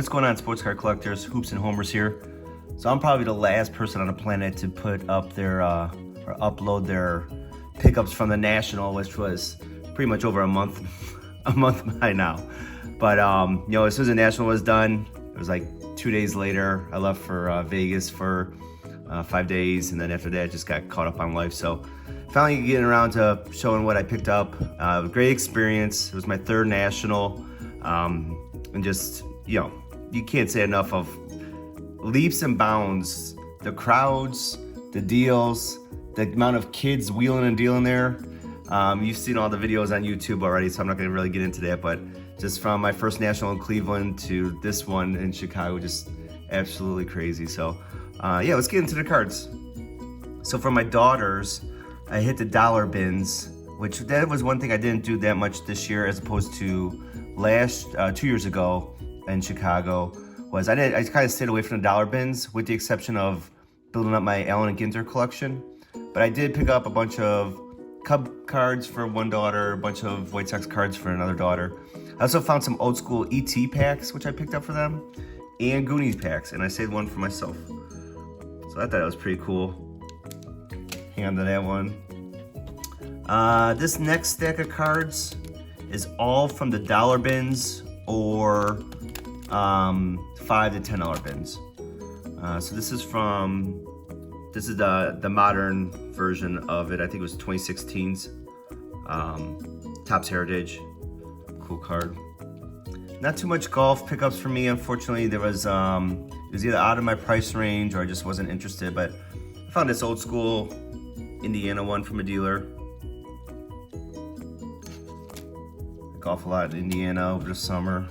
what's going on, sports card collectors? Hoops and Homers here. So I'm probably the last person on the planet to put up their or upload their pickups from the National, which was pretty much over a month by now. But you know, as soon as the National was done, it was like 2 days later. I left for Vegas for 5 days, and then after that, I just got caught up on life. So finally getting around to showing what I picked up. Great experience. It was my third National, and just, you know, you can't say enough of leaps and bounds, the crowds, the deals, the amount of kids wheeling and dealing there. You've seen all the videos on YouTube already, so I'm not going to really get into that, but just from my first National in Cleveland to this one in Chicago, just absolutely crazy. So yeah, let's get into the cards. So for my daughters, I hit the dollar bins, which that was one thing I didn't do that much this year as opposed to last 2 years ago in Chicago. Was I kind of stayed away from the dollar bins with the exception of building up my Allen and Ginter collection. But I did pick up a bunch of Cub cards for one daughter, a bunch of White Sox cards for another daughter. I also found some old school ET packs, which I picked up for them, and Goonies packs, and I saved one for myself. So I thought that was pretty cool. Hang on to that one. This next stack of cards is all from the dollar bins or $5 to $10 bins. So this is the modern version of it. I think it was 2016's Topps Heritage. Cool card. Not too much golf pickups for me, unfortunately. There was it was either out of my price range or I just wasn't interested. But I found this old school Indiana one from a dealer. I golf a lot in Indiana over the summer.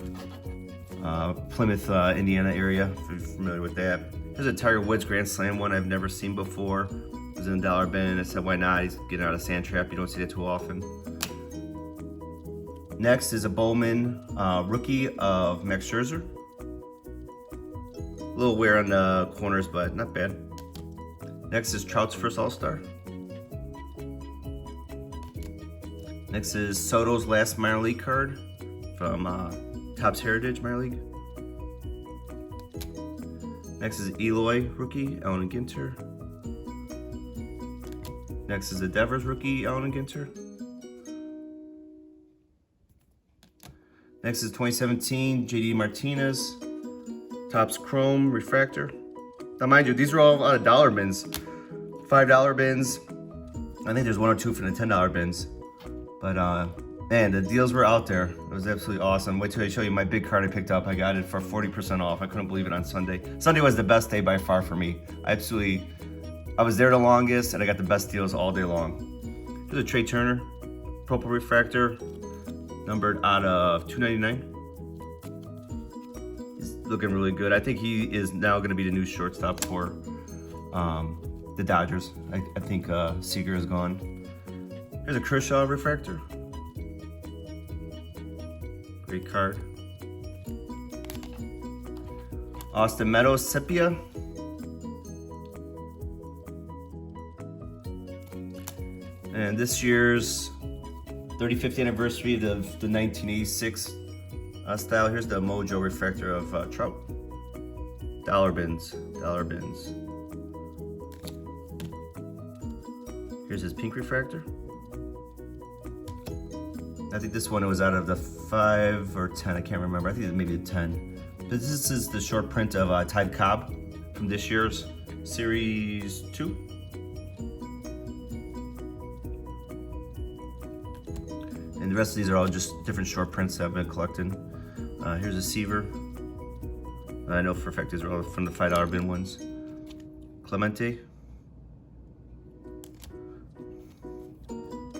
Plymouth, Indiana area, if you're familiar with that. There's a Tiger Woods Grand Slam one I've never seen before. It was in a dollar bin. I said, why not? He's getting out of sand trap. You don't see that too often. Next is a Bowman rookie of Max Scherzer. A little wear on the corners, but not bad. Next is Trout's first All-Star. Next is Soto's last minor league card from Topps Heritage minor league. Next is Eloy rookie, Allen and Ginter. Next is the Devers rookie, Allen and Ginter. Next is 2017 JD Martinez, Topps Chrome Refractor. Now mind you, these are all out of dollar bins. $5 bins. I think there's one or two for the $10 bins. But man, the deals were out there. It was absolutely awesome. Wait till I show you my big card I picked up. I got it for 40% off. I couldn't believe it on Sunday. Sunday was the best day by far for me. I was there the longest and I got the best deals all day long. Here's a Trey Turner, Purple Refractor, numbered out of 299. He's looking really good. I think he is now gonna be the new shortstop for the Dodgers. I think Seager is gone. Here's a Kershaw Refractor. Great card. Austin Meadows Sepia. And this year's 35th anniversary of the 1986 style. Here's the Mojo Refractor of Trout. Dollar bins. Here's his pink refractor. I think this one was out of the 5 or 10, I can't remember. I think it maybe a 10. But this is the short print of Ty Cobb from this year's Series 2. And the rest of these are all just different short prints that I've been collecting. Here's a Seaver. I know for a fact these are all from the $5 bin ones. Clemente.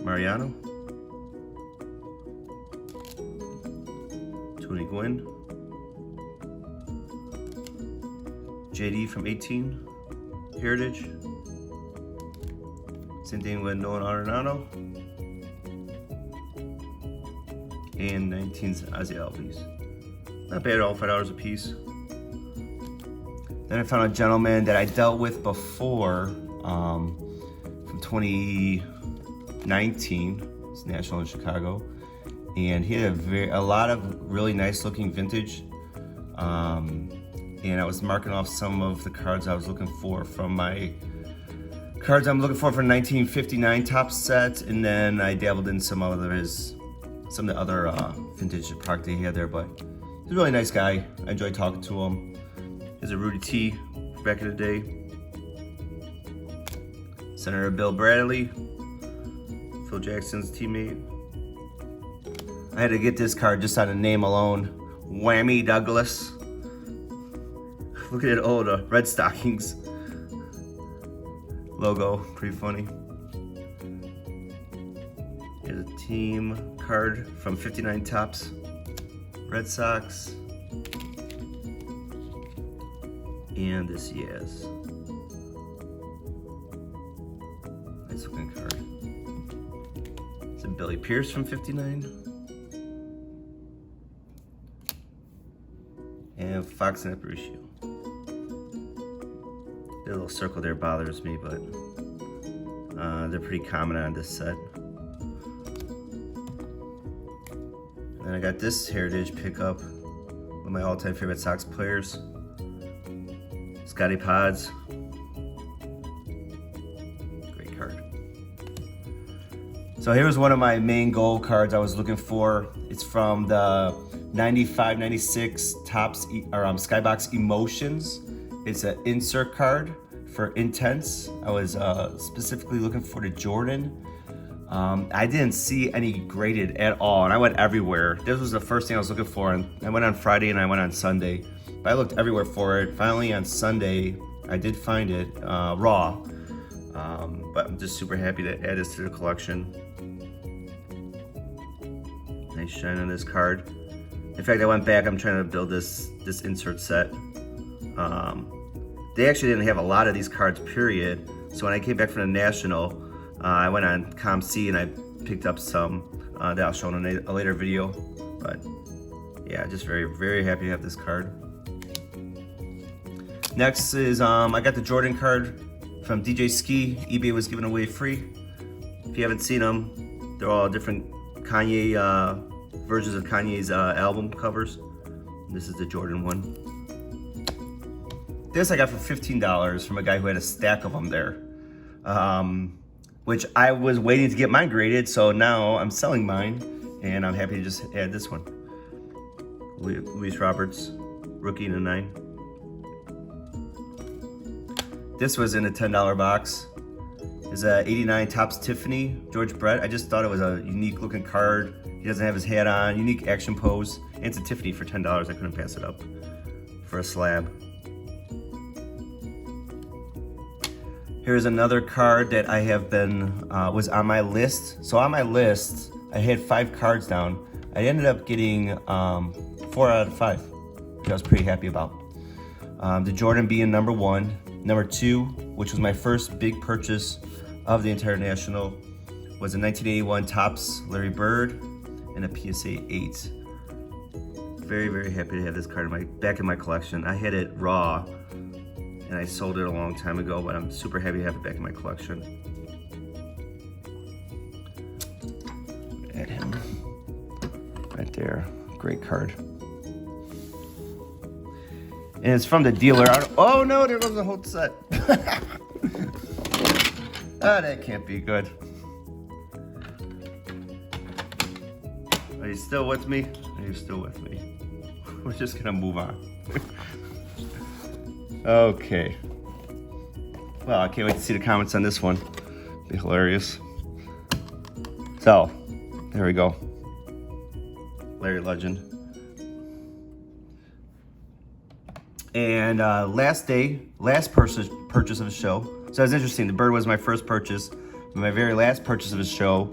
Mariano. Tony Gwynn. JD from 18. Heritage. Same thing with Nolan Arenado. And 19's Ozzie Albies. Not bad at all, $5 a piece. Then I found a gentleman that I dealt with before from 2019. It's National in Chicago. And he had a lot of really nice looking vintage And I was marking off some of the cards I was looking for from my cards I'm looking for 1959 top set, and then I dabbled in some of the other vintage product he had there. But he's a really nice guy. I enjoyed talking to him. He's a Rudy T back in the day. Senator Bill Bradley, Phil Jackson's teammate. I had to get this card just on the name alone. Whammy Douglas. Look at it, the Red Stockings logo, pretty funny. Here's a team card from 59 Topps, Red Sox. And this Yaz. Nice looking card. It's a Billy Pierce from 59. And Fox and Aparicio. The little circle there bothers me, but they're pretty common on this set. And I got this Heritage pickup, one of my all-time favorite Sox players, Scotty Pods. Great card. So here's one of my main gold cards I was looking for. It's from the 95-96 Topps Skybox Emotions. It's an insert card for Intense. I was specifically looking for the Jordan. I didn't see any graded at all, and I went everywhere. This was the first thing I was looking for, and I went on Friday and I went on Sunday. But I looked everywhere for it. Finally on Sunday, I did find it, raw. But I'm just super happy to add this to the collection. Nice shine on this card. In fact, I went back, I'm trying to build this insert set. They actually didn't have a lot of these cards, period. So when I came back from the National, I went on ComC and I picked up some that I'll show in a later video. But yeah, just very, very happy to have this card. Next is, I got the Jordan card from DJ Ski. eBay was giving away free. If you haven't seen them, they're all different Kanye versions of Kanye's album covers. This is the Jordan one. This I got for $15 from a guy who had a stack of them there, which I was waiting to get mine graded, so now I'm selling mine, and I'm happy to just add this one. Luis Roberts, rookie in a 9. This was in a $10 box. It's a 89 Topps Tiffany, George Brett. I just thought it was a unique looking card. He doesn't have his hat on, unique action pose. And it's a Tiffany for $10, I couldn't pass it up for a slab. Here's another card that I have been, was on my list. So on my list, I had 5 cards down. I ended up getting 4 out of 5, which I was pretty happy about. The Jordan being number 1. Number 2, which was my first big purchase of the entire National, was a 1981 Topps Larry Bird and a PSA 8. Very, very happy to have this card back in my collection. I had it raw and I sold it a long time ago, but I'm super happy to have it back in my collection. Add him right there. Great card. And it's from the dealer. Oh no, there goes the whole set. Ah, that can't be good. Are you still with me? Are you still with me? We're just gonna move on. Okay. Well, I can't wait to see the comments on this one. Be hilarious. So, there we go. Larry Legend. And last purchase of the show. So it was interesting. The Bird was my first purchase. My very last purchase of the show.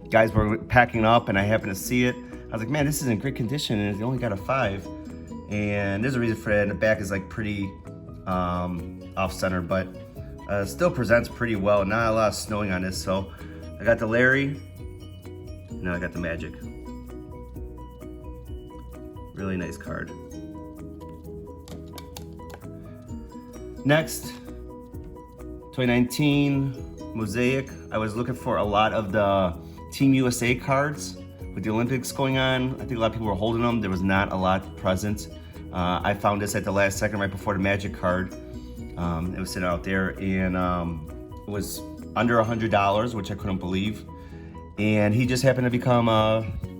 Guys were packing up and I happened to see it. I was like, man, this is in great condition and they only got a 5. And there's a reason for that. And the back is like pretty off-center, but still presents pretty well. Not a lot of snowing on this. So I got the Larry. Now I got the Magic. Really nice card. Next, 2019 Mosaic. I was looking for a lot of the Team USA cards, with the Olympics going on, I think a lot of people were holding them. There was not a lot present. I found this at the last second, right before the Magic card. It was sitting out there, and it was under $100, which I couldn't believe. And he just happened to become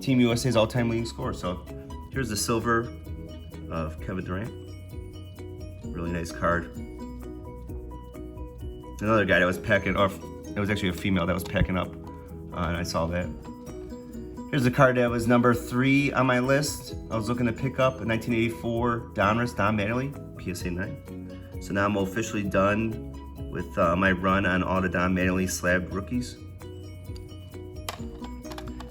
Team USA's all-time leading scorer. So here's the silver of Kevin Durant. Really nice card. Another guy that was packing, or it was actually a female that was packing up, and I saw that. Here's the card that was number 3 on my list. I was looking to pick up a 1984 Donruss, Don Mattingly, PSA 9. So now I'm officially done with my run on all the Don Mattingly slab rookies.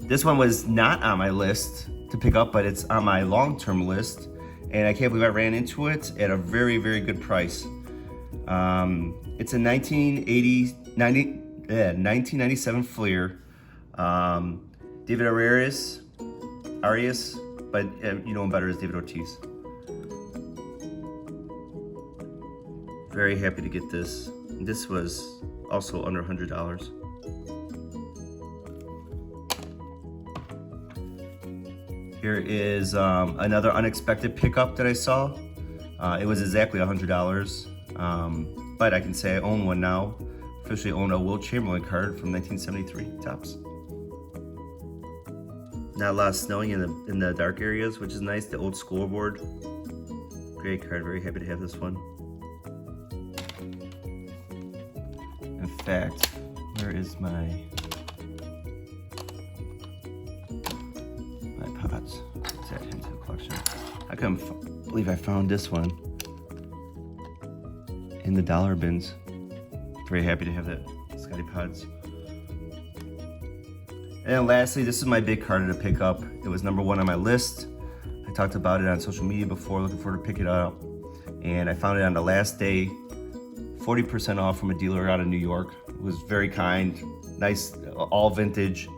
This one was not on my list to pick up, but it's on my long-term list, and I can't believe I ran into it at a very, very good price. It's a 1997 Fleer. David Arias, but you know him better as David Ortiz. Very happy to get this. This was also under $100. Here is another unexpected pickup that I saw. It was exactly $100, but I can say I own one now. Officially own a Wilt Chamberlain card from 1973, Topps. Not a lot of snowing in the dark areas, which is nice. The old scoreboard. Great card, very happy to have this one. In fact, where is my pots? Let's add him to the collection. I couldn't believe I found this one in the dollar bins. Very happy to have that Scotty Pods. And lastly, this is my big card to pick up. It was number 1 on my list. I talked about it on social media before, looking forward to pick it up. And I found it on the last day, 40% off from a dealer out of New York. It was very kind, nice, all vintage.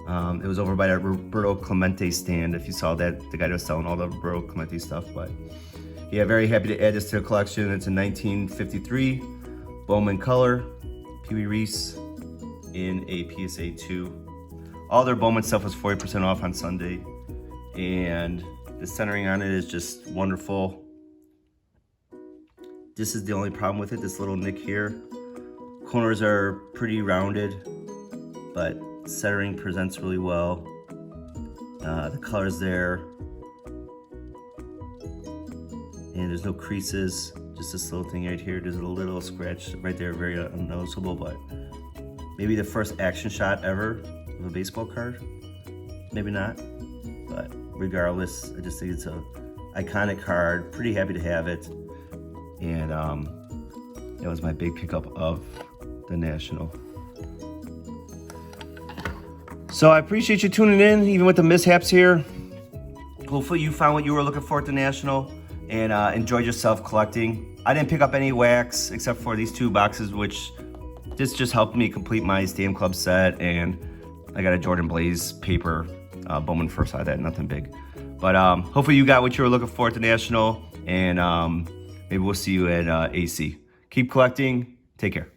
It was over by that Roberto Clemente stand. If you saw that, the guy that was selling all the Roberto Clemente stuff. But yeah, very happy to add this to the collection. It's a 1953 Bowman color, Pee Wee Reese in a PSA 2. All their Bowman stuff was 40% off on Sunday, and the centering on it is just wonderful. This is the only problem with it, this little nick here. Corners are pretty rounded, but centering presents really well. The color's there, and there's no creases, just this little thing right here. There's a little scratch right there, very unnoticeable, but maybe the first action shot ever of a baseball card. Maybe not, but regardless, I just think it's a iconic card. Pretty happy to have it, and that was my big pickup of the National. So I appreciate you tuning in, even with the mishaps here. Hopefully you found what you were looking for at the National and enjoyed yourself collecting. I didn't pick up any wax except for these 2 boxes, which this just helped me complete my Stadium Club set, and I got a Jordan Blaze paper Bowman first out of that, nothing big. But hopefully you got what you were looking for at the National, and maybe we'll see you at AC. Keep collecting. Take care.